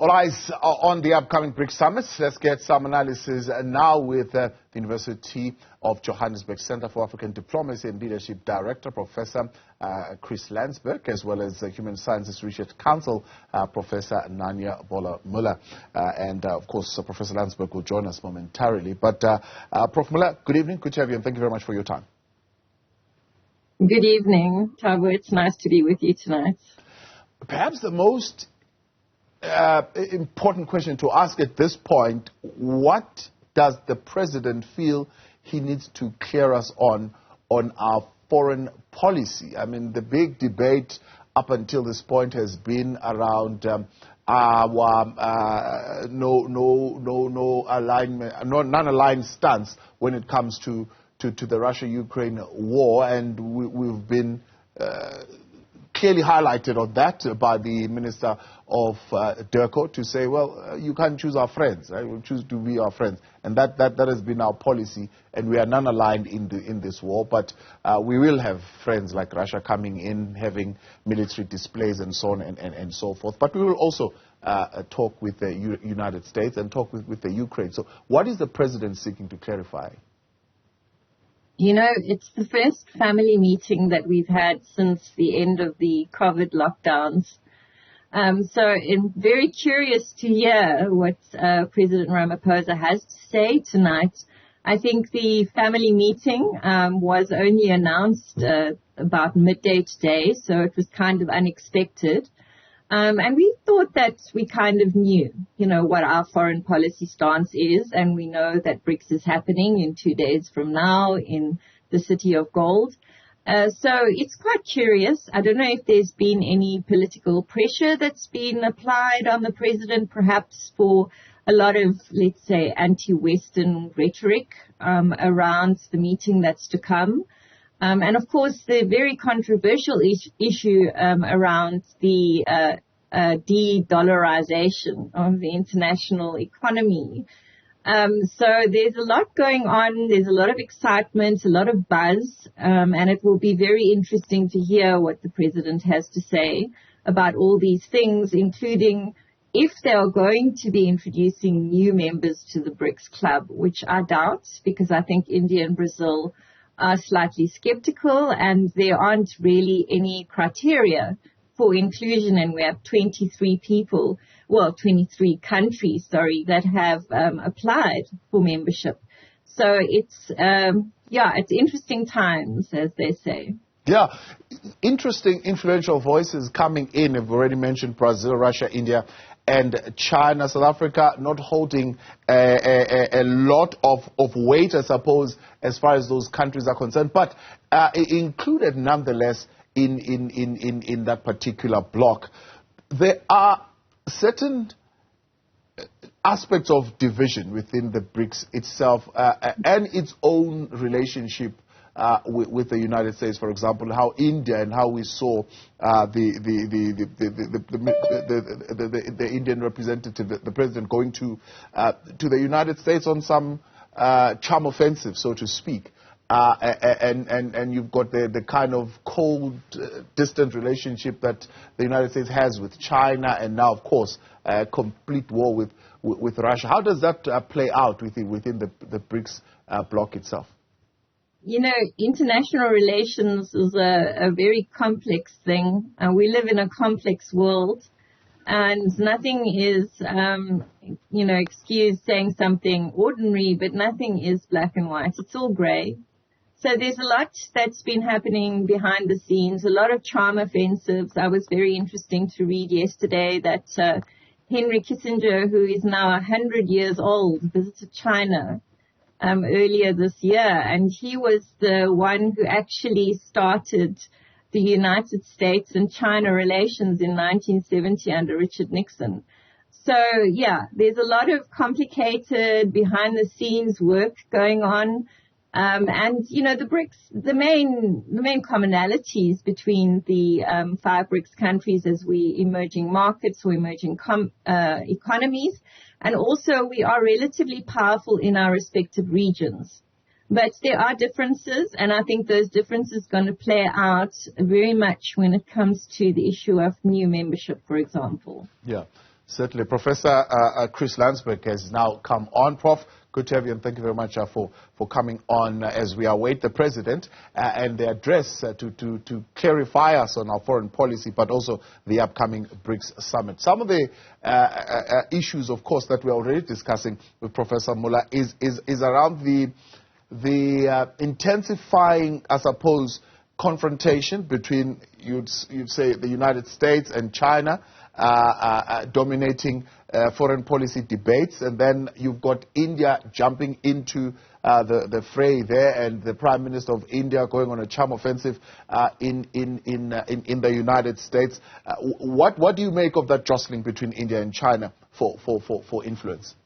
All eyes are on the upcoming BRICS summit. Let's get some analysis now with the University of Johannesburg Center for African Diplomacy and Leadership Director, Professor Chris Landsberg, as well as Human Sciences Research Council, Professor Narnia Bohler-Muller. Of course, Professor Landsberg will join us momentarily. But Prof. Muller, good evening. Good to have you, and thank you very much for your time. Good evening, Tabo. It's nice to be with you tonight. Perhaps the most important question to ask at this point: what does the president feel he needs to clear us on our foreign policy? I mean, the big debate up until this point has been around our non-aligned stance when it comes to the Russia-Ukraine war, and we've been clearly highlighted on that by the Minister of Durko to say, well, you can't choose our friends, right? We'll choose to be our friends. And that has been our policy, and we are non-aligned in this war, but we will have friends like Russia coming in, having military displays and so on and so forth. But we will also talk with the United States and talk with the Ukraine. So what is the president seeking to clarify? You know, it's the first family meeting that we've had since the end of the COVID lockdowns. So I'm very curious to hear what President Ramaphosa has to say tonight. I think the family meeting was only announced about midday today, so it was kind of unexpected. And we thought that we kind of knew, what our foreign policy stance is, and we know that BRICS is happening in 2 days from now in the City of Gold. So it's quite curious. I don't know if there's been any political pressure that's been applied on the president, perhaps for a lot of, let's say, anti-Western rhetoric around the meeting that's to come. And of course, the very controversial issue around the de-dollarization of the international economy. So there's a lot going on. There's a lot of excitement, a lot of buzz, and it will be very interesting to hear what the president has to say about all these things, including if they are going to be introducing new members to the BRICS club, which I doubt, because I think India and Brazil are slightly skeptical, and there aren't really any criteria for inclusion, and we have 23 countries, that have applied for membership. So it's interesting times, as they say. Yeah, interesting, influential voices coming in. I've already mentioned Brazil, Russia, India, and China. South Africa not holding a lot of weight, I suppose, as far as those countries are concerned, but included nonetheless in that particular bloc. There are certain aspects of division within the BRICS itself and its own relationship with the United States. For example, how India and how we saw the Indian representative, the president, going to the United States on some charm offensive, so to speak. And you've got the kind of cold, distant relationship that the United States has with China, and now, of course, a complete war with Russia. How does that play out within the BRICS bloc itself? International relations is a very complex thing. We live in a complex world, and nothing is, excuse saying something ordinary, but nothing is black and white. It's all gray. So there's a lot that's been happening behind the scenes, a lot of charm offensives. I was very interesting to read yesterday that Henry Kissinger, who is now 100 years old, visited China earlier this year, and he was the one who actually started the United States and China relations in 1970 under Richard Nixon. So, yeah, there's a lot of complicated behind-the-scenes work going on. And, the BRICS, the main commonalities between the 5 BRICS countries as we emerging markets or emerging economies, and also we are relatively powerful in our respective regions. But there are differences, and I think those differences are going to play out very much when it comes to the issue of new membership, for example. Yeah. Certainly. Professor Chris Landsberg has now come on. Prof, good to have you, and thank you very much for coming on as we await the President and the address to clarify us on our foreign policy, but also the upcoming BRICS summit. Some of the issues, of course, that we're already discussing with Professor Muller is around the intensifying, I suppose, confrontation between, you'd say, the United States and China, dominating foreign policy debates, and then you've got India jumping into the fray there, and the Prime Minister of India going on a charm offensive in the United States. What do you make of that jostling between India and China for influence?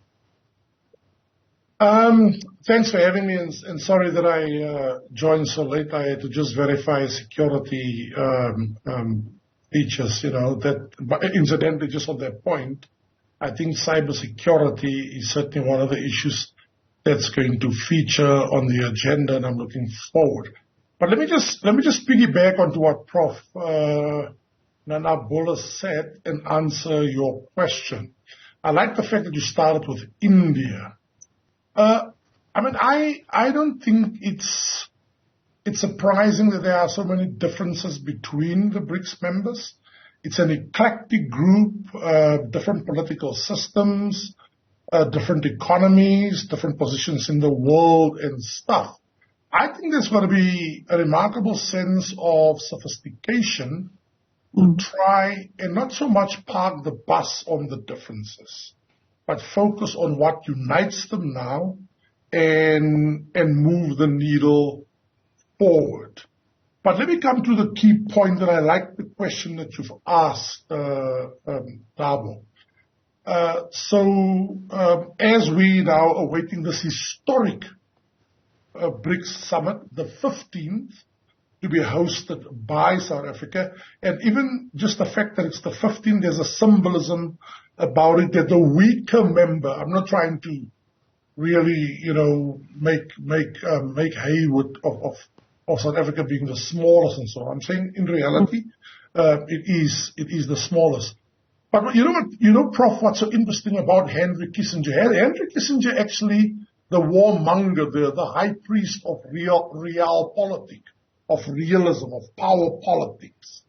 Thanks for having me, and sorry that I joined so late. I had to just verify security features, that incidentally, just on that point, I think cybersecurity is certainly one of the issues that's going to feature on the agenda, and I'm looking forward. But let me just piggyback onto what Prof. Narnia Bohler said and answer your question. I like the fact that you started with India. I don't think it's surprising that there are so many differences between the BRICS members. It's an eclectic group, different political systems, different economies, different positions in the world and stuff. I think there's going to be a remarkable sense of sophistication to try and not so much park the bus on the differences, but focus on what unites them now and move the needle forward. But let me come to the key point, that I like the question that you've asked, Dabo. As we now are awaiting this historic BRICS summit, the 15th, to be hosted by South Africa, and even just the fact that it's the 15th, there's a symbolism about it that the weaker member, I'm not trying to really, make hay of South Africa being the smallest and so on. I'm saying in reality, it is the smallest. But Prof, what's so interesting about Henry Kissinger? Henry Kissinger, actually, the warmonger, the high priest of realpolitik, of realism, of power politics,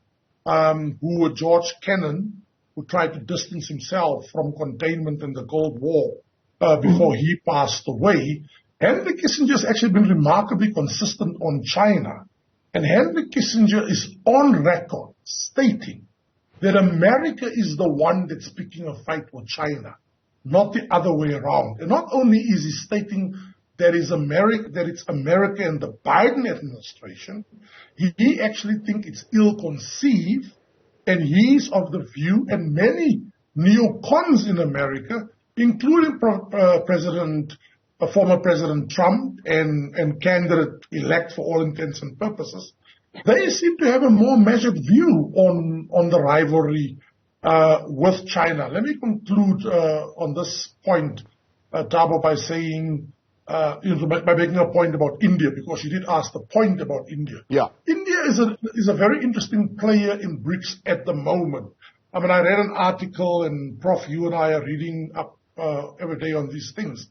who were George Kennan, who tried to distance himself from containment in the Cold War before he passed away. Henry Kissinger has actually been remarkably consistent on China. And Henry Kissinger is on record stating that America is the one that's picking a fight with China, not the other way around. And not only is he stating that it's America and the Biden administration, he actually thinks it's ill-conceived, and he's of the view, and many neocons in America, including former President Trump and candidate-elect for all intents and purposes, they seem to have a more measured view on the rivalry with China. Let me conclude on this point, Dabo, by saying, by making a point about India, because you did ask the point about India. Yeah. India is a very interesting player in BRICS at the moment. I read an article, and Prof, you and I are reading up every day on these things.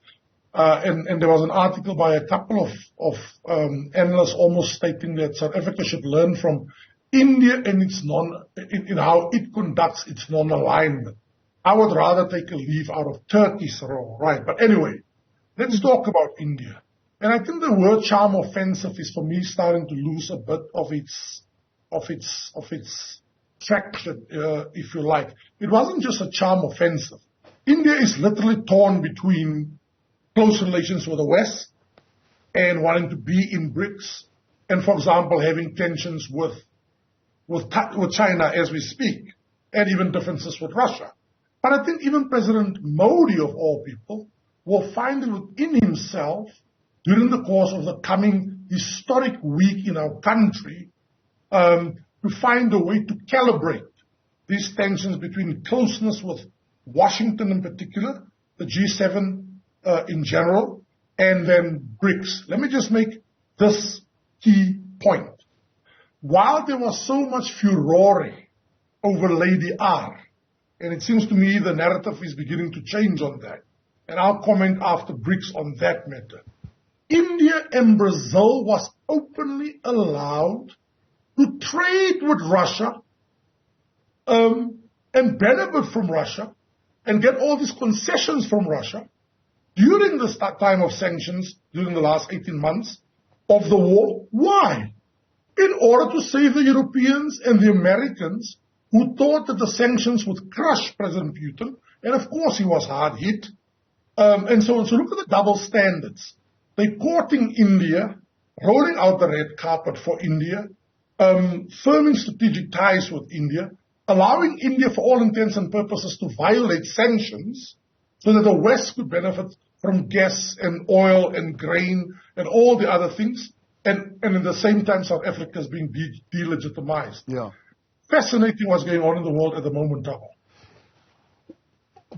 And there was an article by a couple of analysts almost stating that South Africa should learn from India and in how it conducts its non-alignment. I would rather take a leaf out of Turkey's role, right? But anyway, let's talk about India. And I think the word charm offensive is, for me, starting to lose a bit of its traction, if you like. It wasn't just a charm offensive. India is literally torn between close relations with the West and wanting to be in BRICS, and, for example, having tensions with China as we speak, and even differences with Russia. But I think even President Modi, of all people, will find it within himself during the course of the coming historic week in our country to find a way to calibrate these tensions between closeness with Washington in particular, the G7 in general, and then BRICS. Let me just make this key point. While there was so much furore over Lady R, And it seems to me the narrative is beginning to change on that. And I'll comment after BRICS on that matter. India and Brazil was openly allowed to trade with Russia and benefit from Russia and get all these concessions from Russia during the time of sanctions, during the last 18 months of the war. Why? In order to save the Europeans and the Americans who thought that the sanctions would crush President Putin, and of course he was hard hit. And so look at the double standards. They're courting India, rolling out the red carpet for India, firming strategic ties with India, allowing India for all intents and purposes to violate sanctions so that the West could benefit from gas and oil and grain and all the other things, and at the same time South Africa is being delegitimized. Yeah. Fascinating what's going on in the world at the moment, Tabo.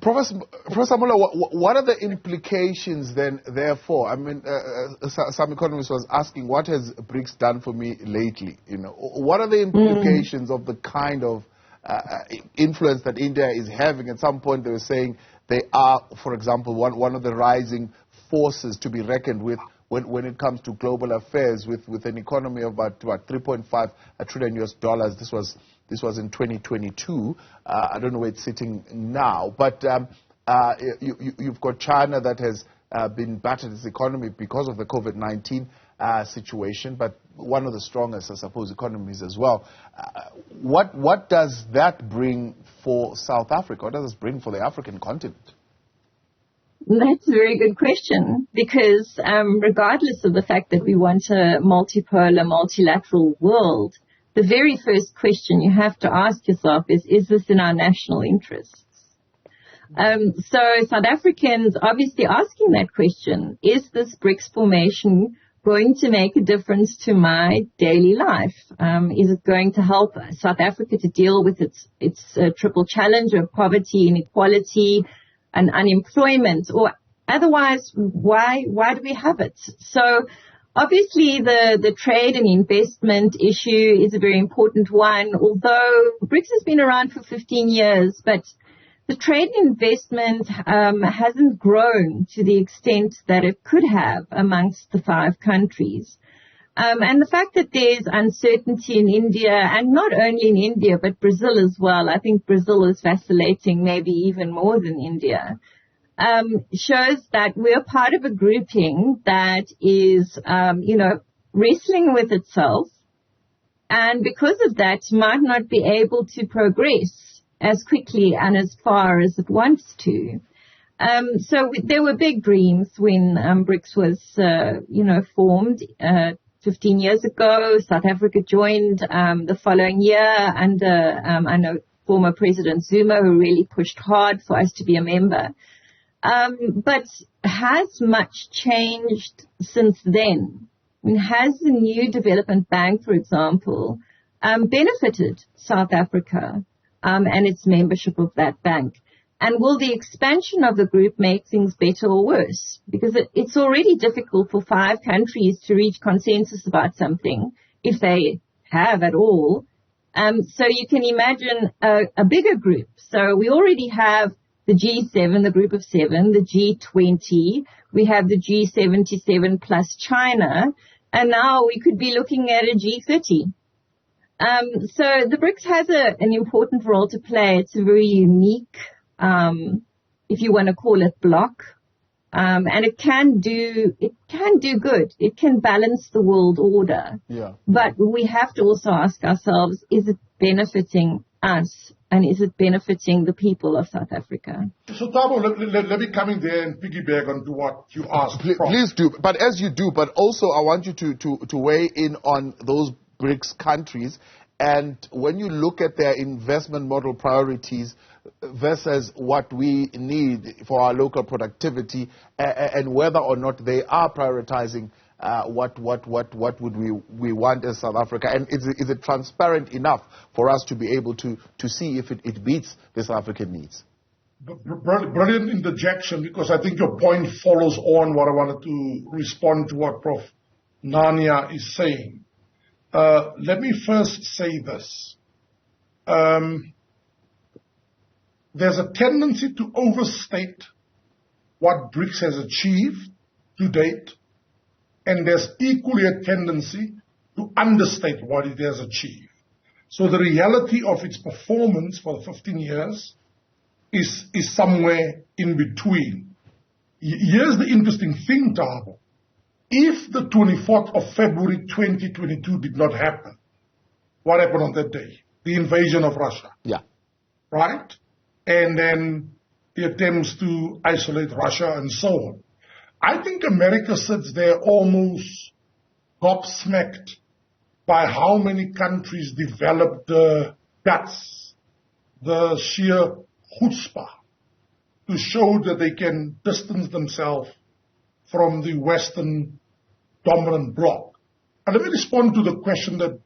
Professor Muller, what are the implications then, therefore? I mean, some economist was asking, what has BRICS done for me lately? You know, what are the implications of the kind of influence that India is having? At some point they were saying they are, for example, one of the rising forces to be reckoned with when it comes to global affairs, with an economy of about $3.5 trillion US. This was in 2022. I don't know where it's sitting now, but you've got China that has been battered its economy because of the COVID-19 situation, but one of the strongest, I suppose, economies as well. What does that bring for South Africa? What does it bring for the African continent? That's a very good question, because regardless of the fact that we want a multipolar, multilateral world, the very first question you have to ask yourself is this in our national interests? So South Africans obviously asking that question, is this BRICS formation going to make a difference to my daily life? Is it going to help South Africa to deal with its triple challenge of poverty, inequality, and unemployment? Or otherwise, why do we have it? So obviously the trade and investment issue is a very important one, although BRICS has been around for 15 years, but the trade and investment hasn't grown to the extent that it could have amongst the 5 countries. And the fact that there's uncertainty in India, and not only in India, but Brazil as well, I think Brazil is vacillating maybe even more than India, shows that we're part of a grouping that is, wrestling with itself, and because of that might not be able to progress as quickly and as far as it wants to. So there were big dreams when BRICS was, formed 15 years ago. South Africa joined the following year under, I know, former President Zuma, who really pushed hard for us to be a member. But has much changed since then? I mean, has the new development bank, for example, benefited South Africa and its membership of that bank? And will the expansion of the group make things better or worse? Because it's already difficult for 5 countries to reach consensus about something, if they have at all. So you can imagine a bigger group. So we already have the G7, the group of 7, the G20, we have the G77 plus China, and now we could be looking at a G30. So the BRICS has an important role to play. It's a very unique, if you want to call it, block, and it can do good. It can balance the world order. Yeah. But we have to also ask ourselves: is it benefiting us, and is it benefiting the people of South Africa? So, Tabo, let me come in there and piggyback onto what you asked. Please do. But as you do, but also I want you to weigh in on those BRICS countries. And when you look at their investment model priorities versus what we need for our local productivity, and whether or not they are prioritizing what would we want as South Africa, and is it transparent enough for us to be able to see if it meets the South African needs? Brilliant interjection, because I think your point follows on what I wanted to respond to what Prof. Narnia is saying. Let me first say this. there's a tendency to overstate what BRICS has achieved to date, and there's equally a tendency to understate what it has achieved. So the reality of its performance for the 15 years is somewhere in between. Here's the interesting thing, Thabo. If the 24th of February 2022 did not happen, what happened on that day? The invasion of Russia. Yeah. Right? And then the attempts to isolate Russia and so on. I think America sits there almost gobsmacked by how many countries developed the guts, the sheer chutzpah, to show that they can distance themselves from the Western dominant bloc. And let me respond to the question that,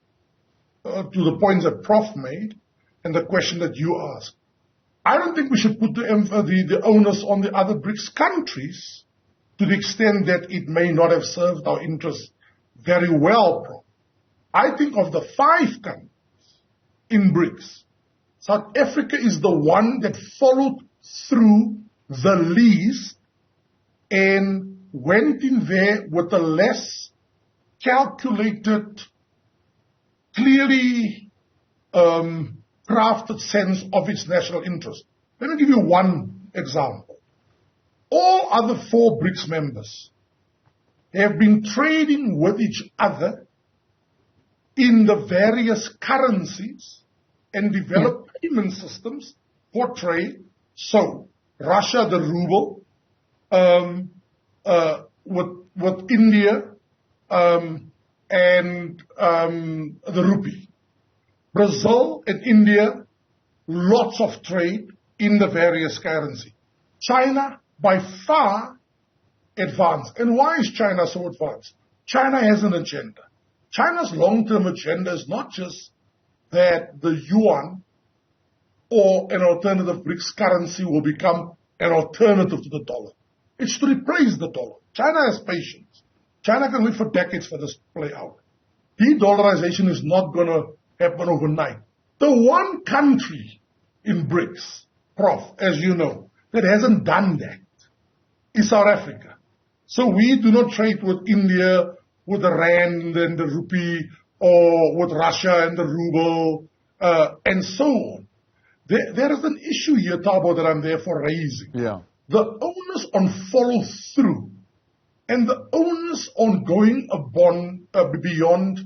to the points that Prof made and the question that you asked. I don't think we should put the onus on the other BRICS countries to the extent that it may not have served our interests very well, Prof. I think of the 5 countries in BRICS, South Africa is the one that followed through the least and went in there with a less calculated, clearly crafted sense of its national interest. Let me give you one example. All other 4 BRICS members have been trading with each other in the various currencies and developed payment systems for trade. So, Russia, the ruble, with India, and the rupee. Brazil and India, lots of trade in the various currency. China, by far, advanced. And why is China so advanced? China has an agenda. China's long-term agenda is not just that the yuan or an alternative BRICS currency will become an alternative to the dollar. It's to replace the dollar. China has patience. China can wait for decades for this to play out. De-dollarization is not going to happen overnight. The one country in BRICS, Prof, as you know, that hasn't done that is South Africa. So we do not trade with India, with the rand and the rupee, or with Russia and the ruble, and so on. There is an issue here, Thabo, that I'm therefore raising. Yeah. The onus on follow-through and the onus on going beyond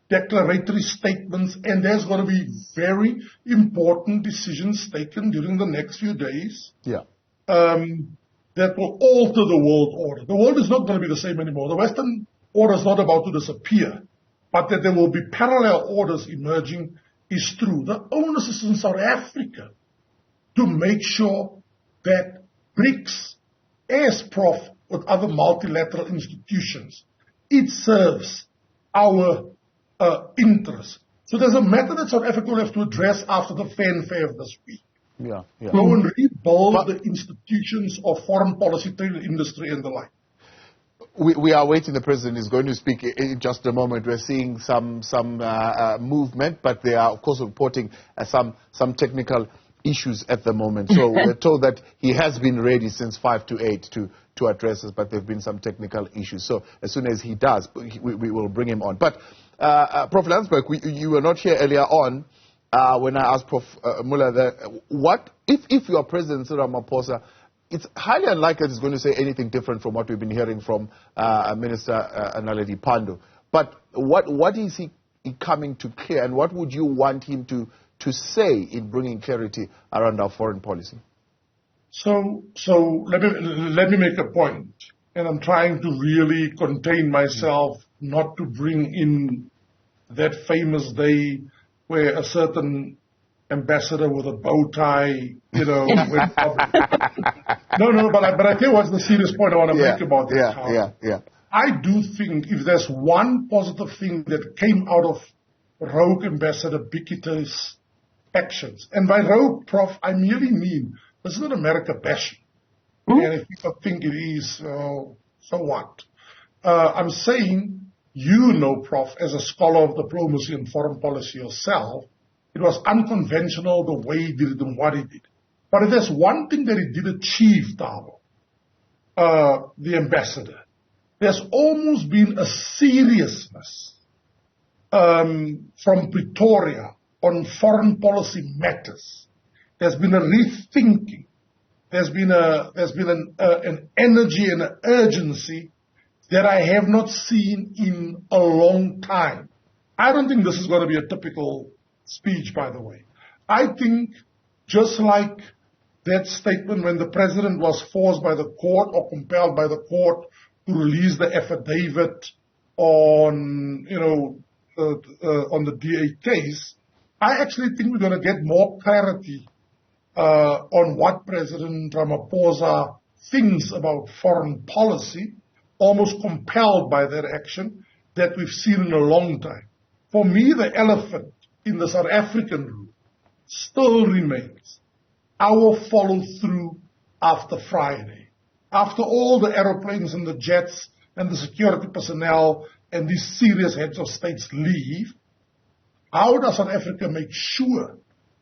declaratory statements, and there's going to be very important decisions taken during the next few days. Yeah. That will alter the world order. The world is not going to be the same anymore. The Western order is not about to disappear, but that there will be parallel orders emerging is true. The onus is in South Africa to make sure that BRICS, as Prof, with other multilateral institutions, it serves our interests. So there's a matter that South Africa will have to address after the fanfare of this week. Yeah. Go and rebuild the institutions of foreign policy, trade, industry, and the like. We are waiting. The president is going to speak in just a moment. We're seeing some movement, but they are, of course, reporting some technical issues at the moment. So we're told that he has been ready since 5 to 8 to address us, but there have been some technical issues. So as soon as he does, we will bring him on. But Prof. Landsberg, you were not here earlier on when I asked Prof. Muller that what if you are President Cyril Ramaphosa, it's highly unlikely he's going to say anything different from what we've been hearing from Minister Naledi Pandor. But what is he coming to clear, and what would you want him to say in bringing clarity around our foreign policy? So let me make a point, and I'm trying to really contain myself not to bring in that famous day where a certain ambassador with a bow tie, went public. No, but I tell you what's the serious point I want to make about this. I do think if there's one positive thing that came out of rogue Ambassador Bikita's actions, and by rogue, Prof, I merely mean this is not America bashing. And if people think it is, so what? I'm saying, Prof, as a scholar of diplomacy and foreign policy yourself, it was unconventional the way he did it and what he did. But if there's one thing that he did achieve, Tabo, the ambassador, there's almost been a seriousness from Pretoria on foreign policy matters. There's been a rethinking. There's been an energy and an urgency that I have not seen in a long time. I don't think this is going to be a typical speech, by the way. I think just like that statement when the president was forced by the court or compelled by the court to release the affidavit on, on the DA case, I actually think we're going to get more clarity on what President Ramaphosa thinks about foreign policy, almost compelled by that action that we've seen in a long time. For me, the elephant in the South African room still remains our follow-through after Friday. After all the aeroplanes and the jets and the security personnel and these serious heads of states leave, how does South Africa make sure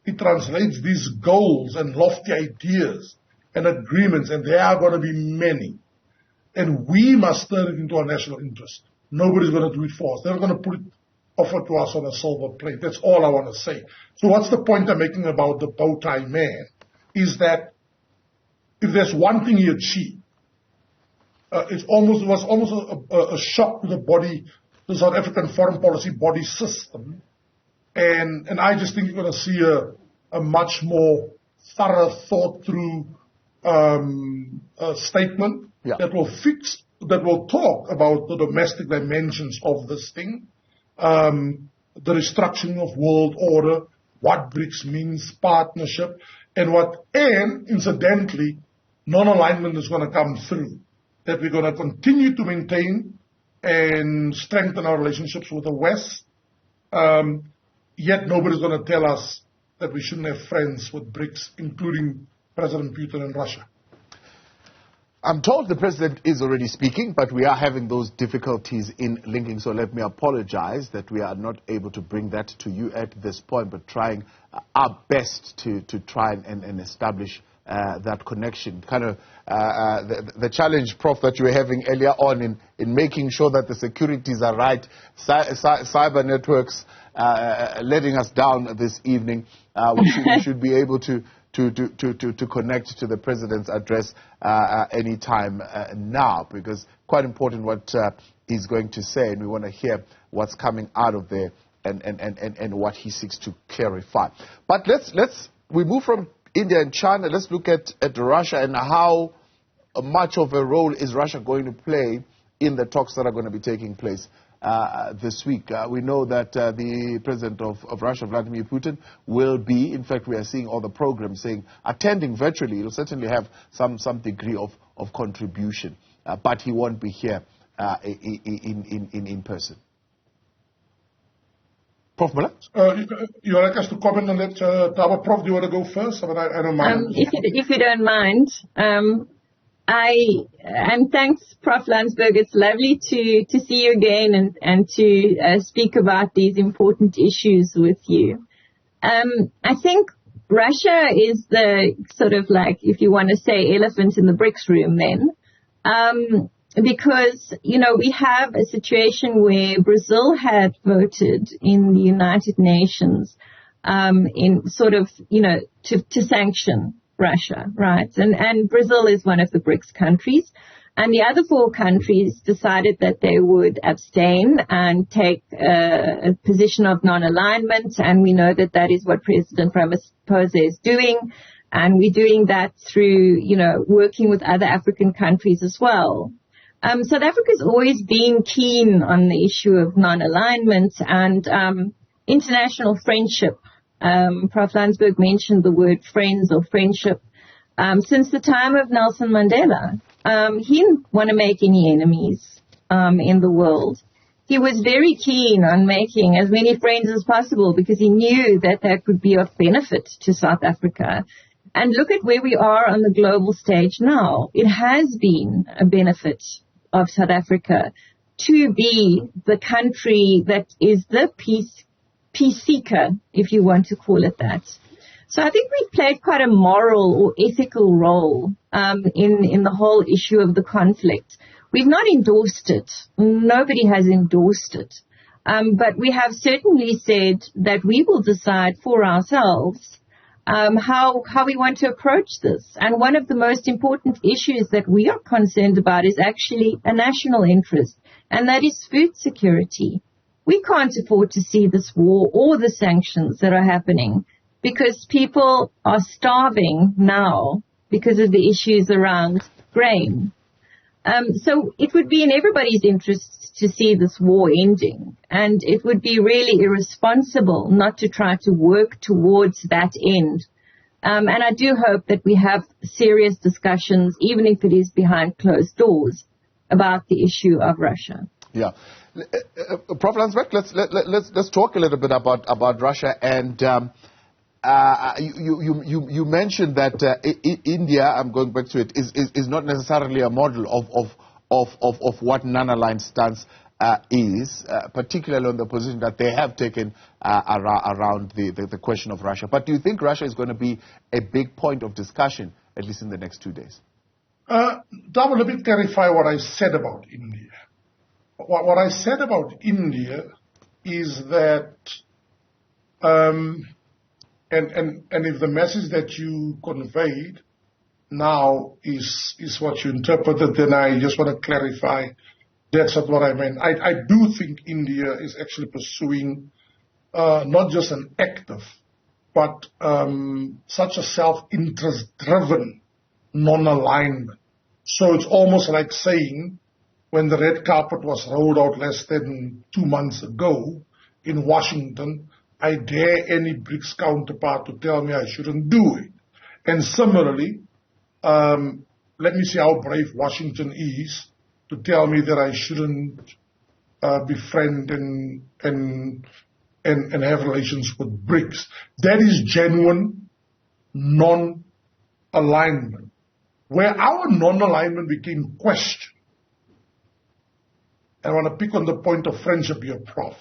it translates these goals and lofty ideas and agreements, and there are going to be many, and we must turn it into our national interest. Nobody's going to do it for us. They're not going to offer to us on a silver plate. That's all I want to say. So what's the point I'm making about the bow tie man? Is that if there's one thing he achieved, it was almost a shock to the South African foreign policy body system. And I just think you're going to see a much more thorough, thought-through statement that will talk about the domestic dimensions of this thing, the restructuring of world order, what BRICS means, partnership, and incidentally, non-alignment is going to come through, that we're going to continue to maintain and strengthen our relationships with the West, yet nobody's going to tell us that we shouldn't have friends with BRICS, including President Putin and Russia. I'm told the president is already speaking, but we are having those difficulties in linking, so let me apologize that we are not able to bring that to you at this point, but trying our best to try and establish that connection. Kind of the challenge, Prof, that you were having earlier on in making sure that the securities are right, cyber networks letting us down this evening. We should be able to connect to the president's address any time now, because quite important what he's going to say, and we want to hear what's coming out of there and what he seeks to clarify. But we move from India and China. Let's look at Russia and how much of a role is Russia going to play in the talks that are going to be taking place this week. We know that the president of Russia, Vladimir Putin, will be, in fact, we are seeing all the programs saying, attending virtually. He'll certainly have some degree of contribution, but he won't be here in person. Prof. Muller? You like us to comment on that, Taba? Prof, do you want to go first? I don't mind. If you don't mind. And thanks, Prof. Landsberg. It's lovely to see you again and to speak about these important issues with you. I think Russia is the sort of like, if you want to say, elephant in the BRICS room then. Because, we have a situation where Brazil had voted in the United Nations in sort of, to sanction Russia, right? And Brazil is one of the BRICS countries. And the other four countries decided that they would abstain and take a position of non-alignment. And we know that that is what President Ramaphosa is doing. And we're doing that through, working with other African countries as well. South Africa's always been keen on the issue of non-alignment and international friendship. Prof. Landsberg mentioned the word friends or friendship. Since the time of Nelson Mandela, he didn't want to make any enemies in the world. He was very keen on making as many friends as possible because he knew that that could be of benefit to South Africa. And look at where we are on the global stage now. It has been a benefit of South Africa to be the country that is the peace seeker, if you want to call it that. So I think we've played quite a moral or ethical role in the whole issue of the conflict. We've not endorsed it. Nobody has endorsed it. But we have certainly said that we will decide for ourselves how we want to approach this. And one of the most important issues that we are concerned about is actually a national interest, and that is food security. We can't afford to see this war or the sanctions that are happening because people are starving now because of the issues around grain. So it would be in everybody's interest to see this war ending, and it would be really irresponsible not to try to work towards that end. And I do hope that we have serious discussions, even if it is behind closed doors, about the issue of Russia. Yeah. Prof. Landsberg, let's talk a little bit about Russia. And you mentioned that India, I'm going back to it, is not necessarily a model of what non-aligned stance is, particularly on the position that they have taken around the question of Russia. But do you think Russia is going to be a big point of discussion, at least in the next 2 days? Double, let me clarify what I said about India. What I said about India is that, and if the message that you conveyed now is what you interpreted, then I just want to clarify that's not what I meant. I do think India is actually pursuing not just an active, but such a self-interest-driven non-alignment. So it's almost like saying, when the red carpet was rolled out less than 2 months ago in Washington, I dare any BRICS counterpart to tell me I shouldn't do it. And similarly, let me see how brave Washington is to tell me that I shouldn't befriend and have relations with BRICS. That is genuine non-alignment. Where our non-alignment became questioned, I want to pick on the point of friendship here, Prof,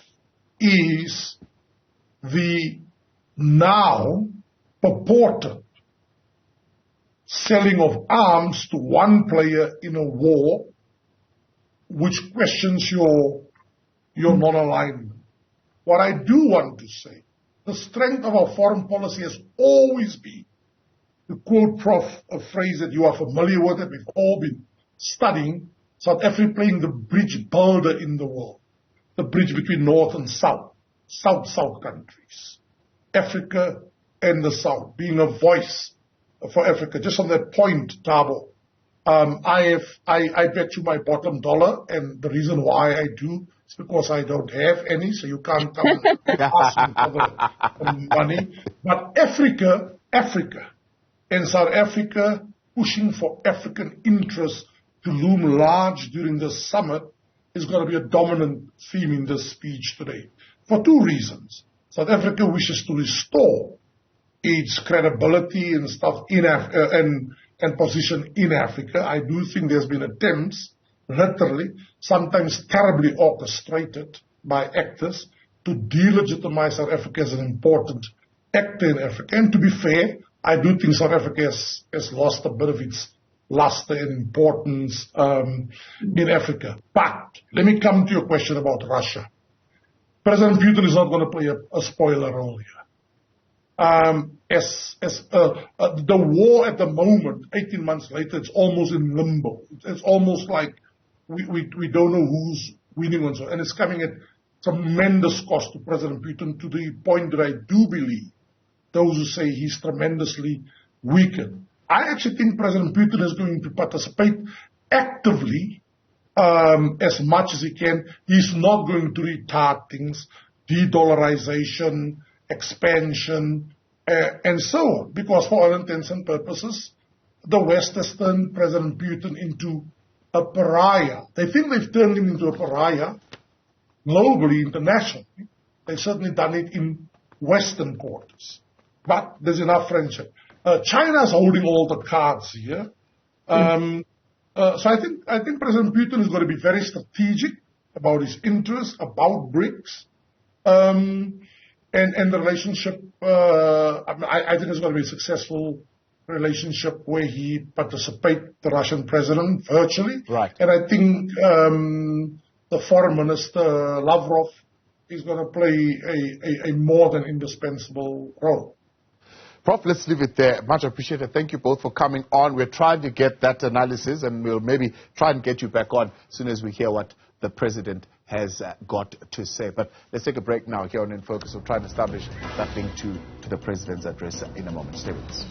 is the now purported selling of arms to one player in a war which questions your non-alignment. What I do want to say, the strength of our foreign policy has always been, to quote Prof, a phrase that you are familiar with, that we've all been studying, South Africa playing the bridge builder in the world, the bridge between North and South, South-South countries, Africa and the South, being a voice for Africa. Just on that point, Thabo, I bet you my bottom dollar, and the reason why I do is because I don't have any, so you can't come and ask me for the money. But Africa, and South Africa pushing for African interests to loom large during the summit is going to be a dominant theme in this speech today. For two reasons. South Africa wishes to restore its credibility and stuff in and position in Africa. I do think there's been attempts, literally, sometimes terribly orchestrated by actors, to delegitimize South Africa as an important actor in Africa. And to be fair, I do think South Africa has lost a bit of its luster and importance in Africa. But let me come to your question about Russia. President Putin is not going to play a spoiler role here. The war at the moment, 18 months later, it's almost in limbo. It's almost like we don't know who's winning and so on. And it's coming at tremendous cost to President Putin, to the point that I do believe those who say he's tremendously weakened. I actually think President Putin is going to participate actively as much as he can. He's not going to retard things, de-dollarization, expansion, and so on, because for all intents and purposes, the West has turned President Putin into a pariah. They think they've turned him into a pariah globally, internationally. They've certainly done it in Western quarters. But there's enough friendship. China is holding all the cards here. So I think President Putin is going to be very strategic about his interests, about BRICS. And the relationship, I think it's going to be a successful relationship where he participate the Russian president virtually. Right. And I think the foreign minister, Lavrov, is going to play a more than indispensable role. Prof, let's leave it there. Much appreciated. Thank you both for coming on. We're trying to get that analysis, and we'll maybe try and get you back on as soon as we hear what the president has got to say. But let's take a break now here on In Focus. We'll try and establish that link to the president's address in a moment. Stay with us.